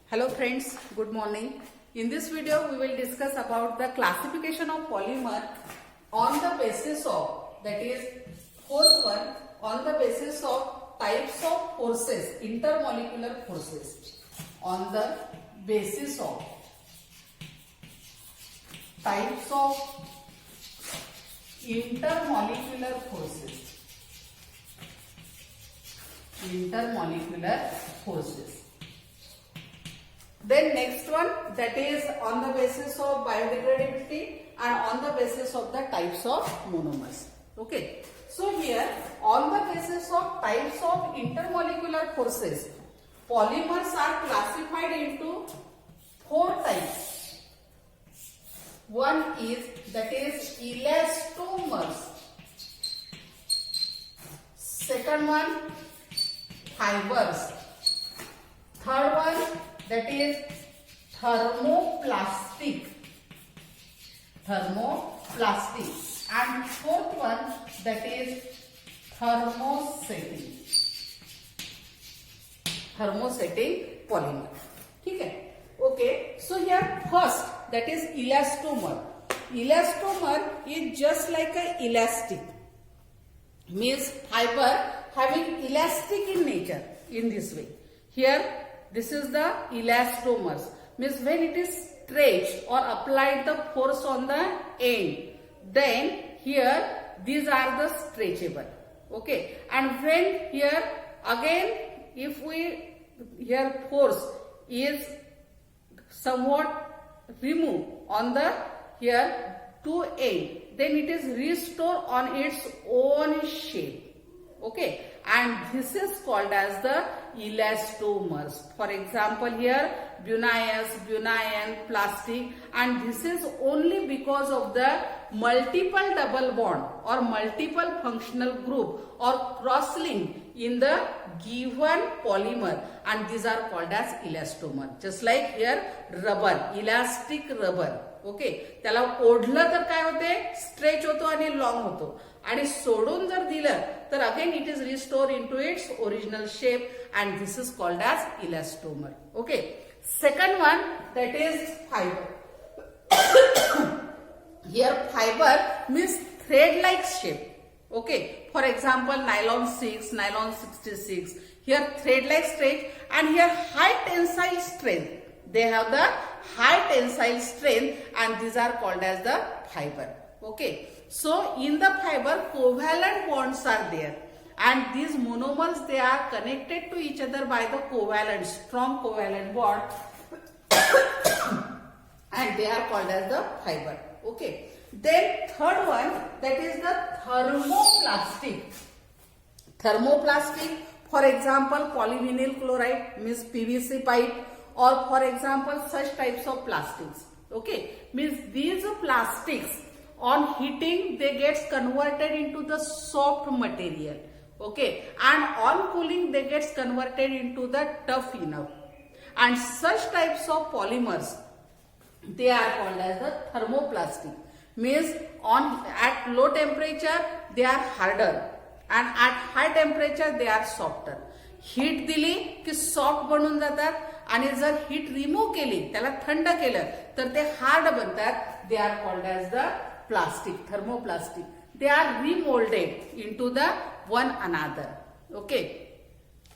Hello friends, good morning. In this video we will discuss about the classification of polymer on the basis of, that is fourth one, on the basis of types of forces, intermolecular forces. On the basis of types of intermolecular forces. Intermolecular forces. Then next one, that is on the basis of biodegradability and on the basis of the types of monomers. Okay. So here on the basis of types of intermolecular forces, polymers are classified into four types. One is, that is elastomers. Second one, fibers. Third one, that is thermoplastic. And fourth one, that is thermosetting polymer. Okay. Okay. So here first, that is elastomer. Elastomer is just like a elastic. Means fiber having elastic in nature in this way. Here this is the elastomers. Means when it is stretched or applied the force on the end, then here these are the stretchable. Okay. And when here again, if we here force is somewhat removed on the here to end, then it is restored on its own shape. Okay. And this is called as the elastomers. For example, here bunion, plastic, and this is only because of the multiple double bond or multiple functional group or cross-link in the given polymer, and these are called as elastomer. Just like here rubber, elastic rubber. Okay. त्याला ओढलं तर काय होते, stretch होतो आणि long होतो, आणि सोडून जर दिलं तर again it is restore into its original shape, and this is called as elastomer. Okay. Second one, that is fibre. Here fibre means thread like shape. Okay, for example nylon 6, nylon 66, here thread like stretch, and here high tensile strength. They have the high tensile strength, and these are called as the fiber. Okay, so in the fiber covalent bonds are there, and these monomers, they are connected to each other by the covalent, strong covalent bond and they are called as the fiber. Okay. Then third one, that is the thermoplastic. Thermoplastic, for example polyvinyl chloride means PVC pipe, or for example such types of plastics. Okay, means these plastics on heating they gets converted into the soft material. Okay, and on cooling they gets converted into the tough enough, and such types of polymers, they are called as the thermoplastic. Means on at low temperature they are harder, and at high temperature they are softer. Heat दिली की soft बनून जातात, आणि जर heat remove केली, त्याला थंड केलं तर ते हार्ड बनतात. They are called as the plastic, thermoplastic. They are remoulded into the one another. Okay.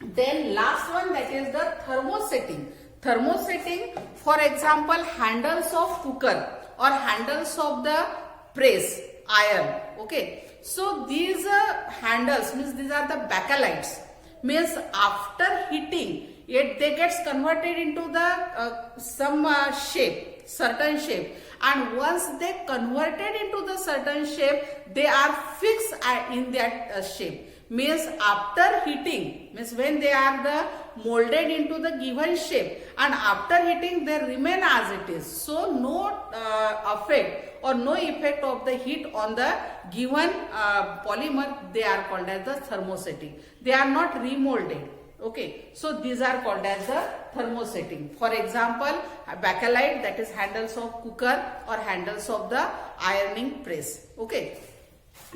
Then last one, that is the thermosetting. Thermosetting, for example handles of cooker or handles of the press iron. Okay, so these handles means these are the bakelite. Means after heating it they gets converted into the some shape, certain shape, and once they converted into the certain shape they are fixed in that shape. Means after heating, means when they are the molded into the given shape, and after heating they remain as it is, so no effect or no effect of the heat on the given polymer. They are called as the thermosetting. They are not remolded. Okay, so these are called as the thermosetting. For example bakelite, that is handles of cooker or handles of the ironing press. Okay.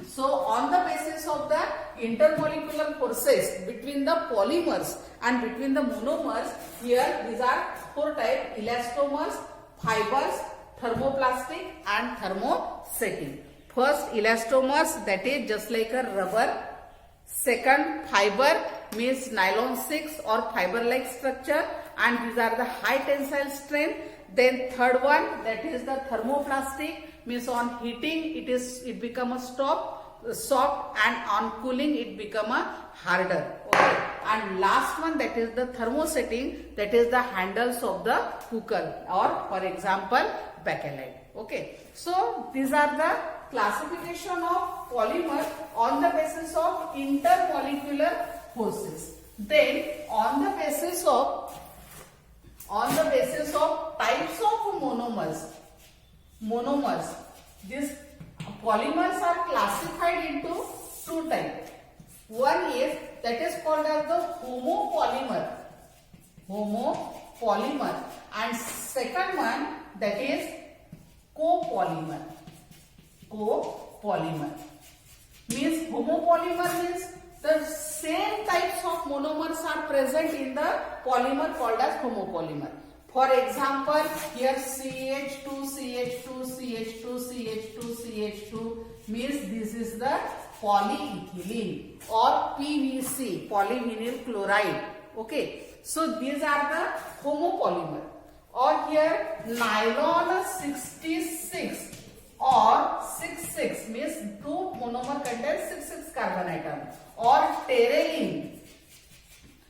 So on the basis of the intermolecular forces between the polymers and between the monomers, here these are four type: elastomers, fibers, thermoplastic and thermosetting. First, elastomers, that is just like a rubber. Second, fiber means nylon 6 or fiber like structure, and these are the high tensile strength. Then third one, that is the thermoplastic, means on heating it become a soft, and on cooling it become a harder. Okay. And last one, that is the thermosetting, that is the handles of the cooker, or for example bakelite. Okay. So these are the classification of polymer on the basis of intermolecular forces. Then on the basis of types of monomers, these polymers are classified into two types. One is that is called as the homopolymer, and second one, that is copolymer. Means homopolymer means the same types of monomers are present in the polymer called as homopolymer. For example, here CH2, CH2, CH2, CH2, CH2 means this is the polyethylene or PVC, polyvinyl chloride. Okay, so these are the homopolymer. Or here nylon 66 or 66 means two monomer contains 66 carbon atom, or terylene,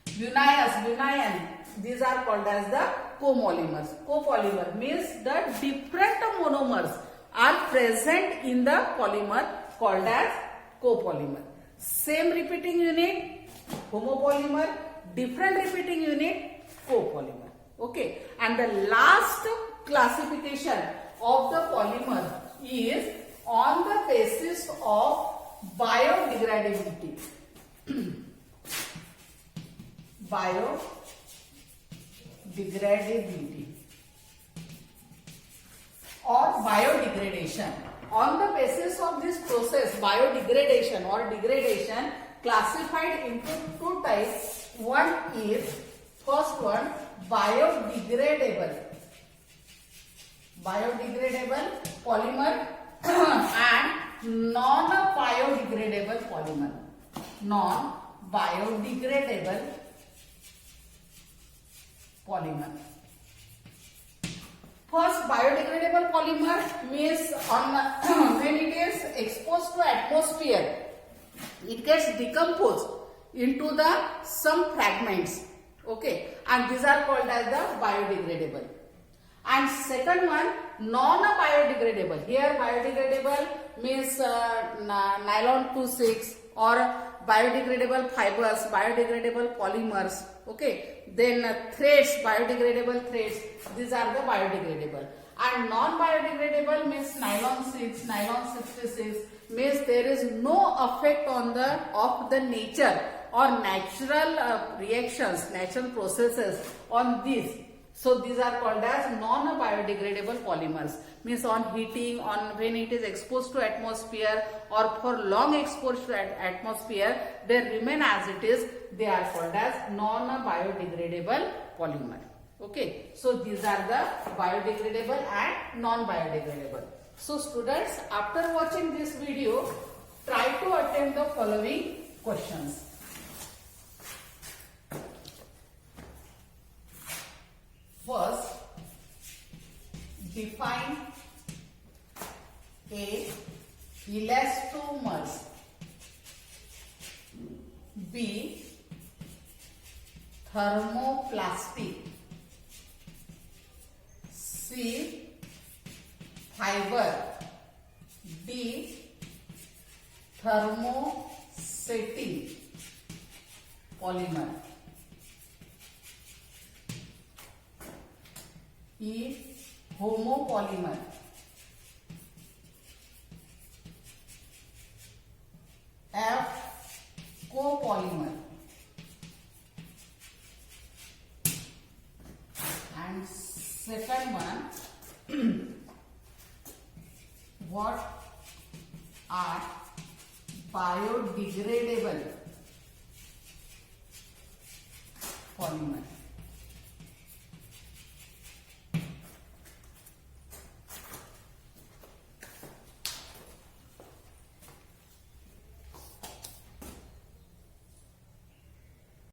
vinyl, these are called as the copolymer. Copolymer means the different monomers are present in the polymer called as copolymer. Same repeating unit homopolymer, different repeating unit copolymer. Okay, and the last classification of the polymer is on the basis of biodegradability. Biodegradability or biodegradation. On the basis of this process, biodegradation or degradation, classified into two types. One is, first one, biodegradable polymer and non-biodegradable polymer. Non-biodegradable polymer. First, biodegradable polymer means when it is exposed to atmosphere, it gets decomposed into some fragments. Okay, and these are called as the biodegradable. And second one, non-biodegradable. Here biodegradable means nylon 26 or biodegradable fibers, biodegradable polymers. Okay, then threads, biodegradable threads, these are the biodegradable. And non-biodegradable means nylon 6, nylon 66 means there is no effect on of the nature or natural reactions, natural processes on these. So these are called as non-biodegradable polymers. Means on heating, on when it is exposed to atmosphere or for long exposure to atmosphere, they remain as it is. They are called as non-biodegradable polymer. Okay. So these are the biodegradable and non-biodegradable. So students, after watching this video, try to attempt the following questions. First, define A. Elastomers. B. Thermoplastic. C. Fiber. D. Thermosetting polymer. E. Homopolymer. F. Copolymer. And second one, what are biodegradable polymer?